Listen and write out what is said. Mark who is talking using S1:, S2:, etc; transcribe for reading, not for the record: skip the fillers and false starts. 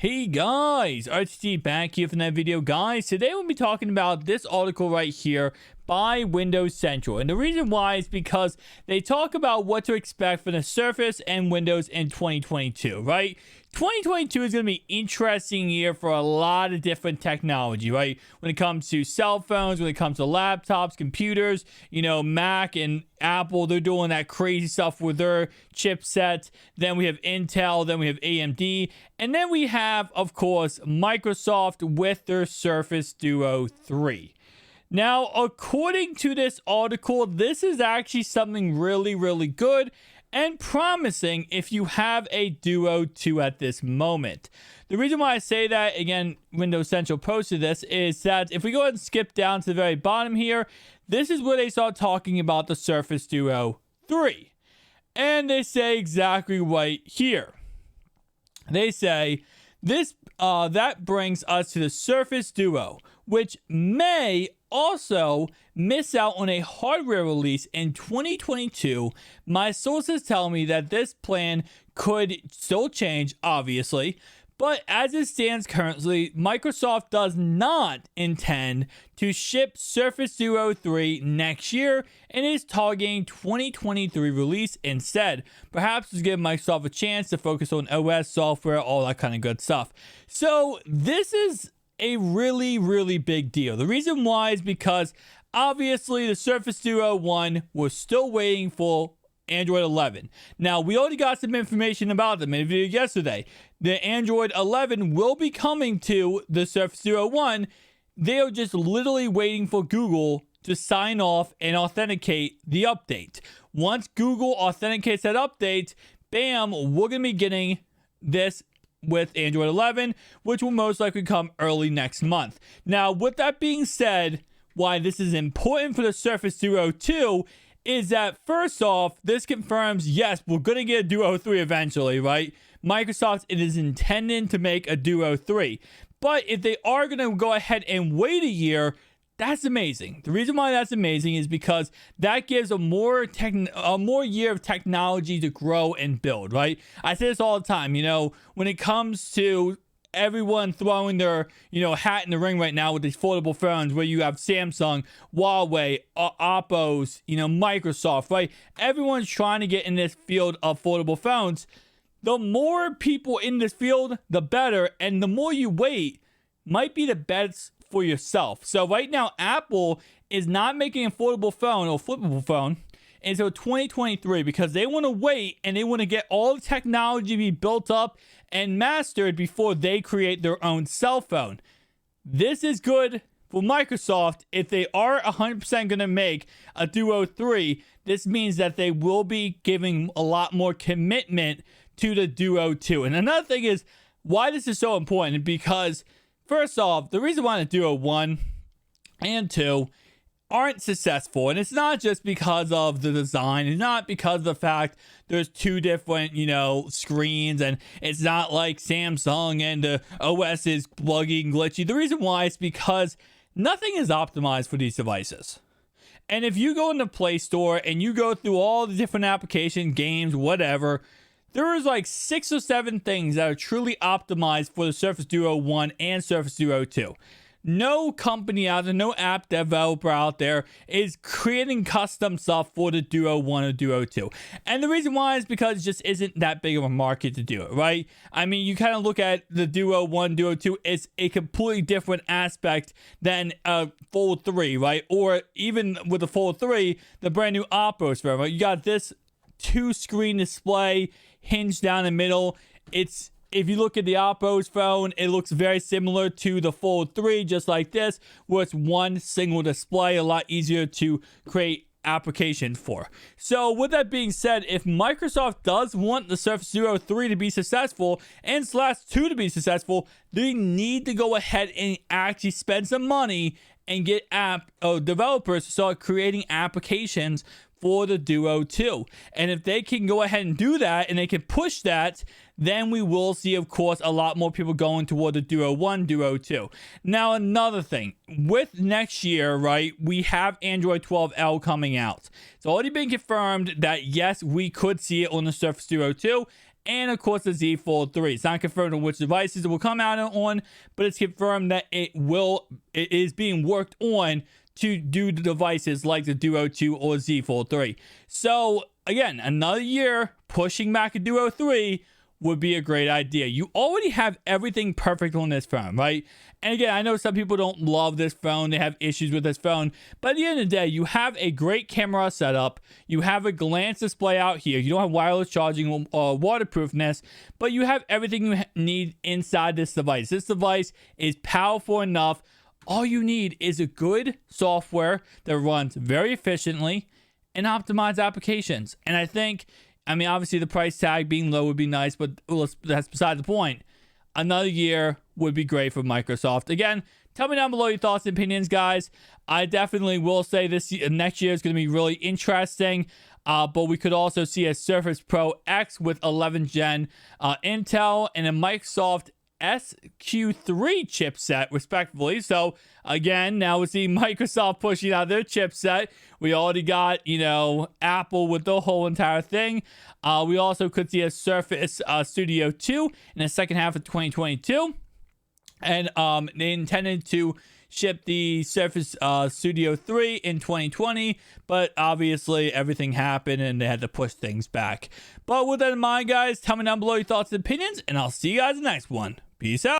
S1: Hey guys, RTT back here for another video. Guys, today we'll be talking about this article right here by Windows Central. And the reason why is because they talk about what to expect for the Surface and Windows in 2022, right? 2022 is going to be an interesting year for a lot of different technology, right? When it comes to cell phones, when it comes to laptops, computers, Mac and Apple, they're doing that crazy stuff with their chipsets. Then we have Intel, then we have AMD, and then we have, of course, Microsoft with their Surface Duo 3. Now, according to this article, this is actually something really, really good and promising if you have a Duo 2 at this moment. The reason why I say that, again, Windows Central posted this, is that if we go ahead and skip down to the very bottom here, this is where they start talking about the Surface Duo 3. And they say exactly right here. They say, that brings us to the Surface Duo, which may also miss out on a hardware release in 2022. My sources tell me that this plan could still change, obviously, but as it stands currently, Microsoft does not intend to ship Surface Duo 3 next year and is targeting 2023 release instead. Perhaps to give Microsoft a chance to focus on OS, software, all that kind of good stuff. So this is a really, really big deal. The reason why is because obviously the Surface Duo 1 was still waiting for Android 11. Now, we already got some information about them in a video yesterday. The Android 11 will be coming to the Surface Duo 1. They are just literally waiting for Google to sign off and authenticate the update. Once Google authenticates that update, bam, we're going to be getting this with Android 11, which will most likely come early next month. Now, with that being said, why this is important for the Surface Duo 2 is that, first off, this confirms, yes, we're going to get a Duo 3 eventually, right? Microsoft, it is intending to make a Duo 3. But if they are going to go ahead and wait a year, that's amazing. The reason why that's amazing is because that gives a more year of technology to grow and build, right? I say this all the time, when it comes to everyone throwing their, hat in the ring right now with these foldable phones, where you have Samsung, Huawei, Oppo's, Microsoft, right? Everyone's trying to get in this field of foldable phones. The more people in this field, the better. And the more you wait might be the best for yourself. So right now, Apple is not making a foldable phone or flippable phone until 2023 because they want to wait and they want to get all the technology be built up and mastered before they create their own cell phone. This is good for Microsoft. If they are 100% going to make a Duo 3, this means that they will be giving a lot more commitment to the Duo 2. And another thing is why this is so important, because first off, the reason why the Duo 1 and 2 aren't successful, and it's not just because of the design, it's not because of the fact there's two different, screens, and it's not like Samsung and the OS is buggy and glitchy. The reason why is because nothing is optimized for these devices. And if you go in the Play Store and you go through all the different applications, games, whatever, there is like 6 or 7 things that are truly optimized for the Surface Duo 1 and Surface Duo 2. No company out there, no app developer out there is creating custom stuff for the Duo 1 or Duo 2. And the reason why is because it just isn't that big of a market to do it, right? I mean, you kind of look at the Duo 1, Duo 2, it's a completely different aspect than a Fold 3, right? Or even with the Fold 3, the brand new Oppo's phone, right? You got this 2-screen display, hinge down the middle. If you look at the Oppo's phone, it looks very similar to the Fold 3, just like this, where it's one single display, a lot easier to create applications for. So with that being said, if Microsoft does want the Surface Duo 3 to be successful and /2 to be successful, they need to go ahead and actually spend some money and get developers to start creating applications for the Duo 2. And if they can go ahead and do that and they can push that, then we will see, of course, a lot more people going toward the Duo 1, Duo 2. Now, another thing, with next year, right, we have Android 12L coming out. It's already been confirmed that, yes, we could see it on the Surface Duo 2. and of course the Z Fold 3. It's not confirmed on which devices it will come out on, but it's confirmed that it is being worked on to do the devices like the Duo 2 or Z Fold 3. So again, another year pushing back a Duo 3 would be a great idea. You already have everything perfect on this phone, right? And again, I know some people don't love this phone. They have issues with this phone. But at the end of the day, you have a great camera setup. You have a glance display out here. You don't have wireless charging or waterproofness, but you have everything you need inside this device. This device is powerful enough. All you need is a good software that runs very efficiently and optimized applications. And I mean, obviously the price tag being low would be nice, but that's beside the point. Another year would be great for Microsoft. Again, tell me down below your thoughts and opinions, guys. I definitely will say next year is going to be really interesting. But we could also see a Surface Pro X with 11th gen Intel and a Microsoft SQ3 chipset, respectively. So again, now we see Microsoft pushing out their chipset. We already got, Apple with the whole entire thing. We also could see a Surface Studio 2 in the second half of 2022. And they intended to ship the Surface Studio 3 in 2020, but obviously everything happened and they had to push things back. But with that in mind, guys, tell me down below your thoughts and opinions, and I'll see you guys in the next one. Peace out.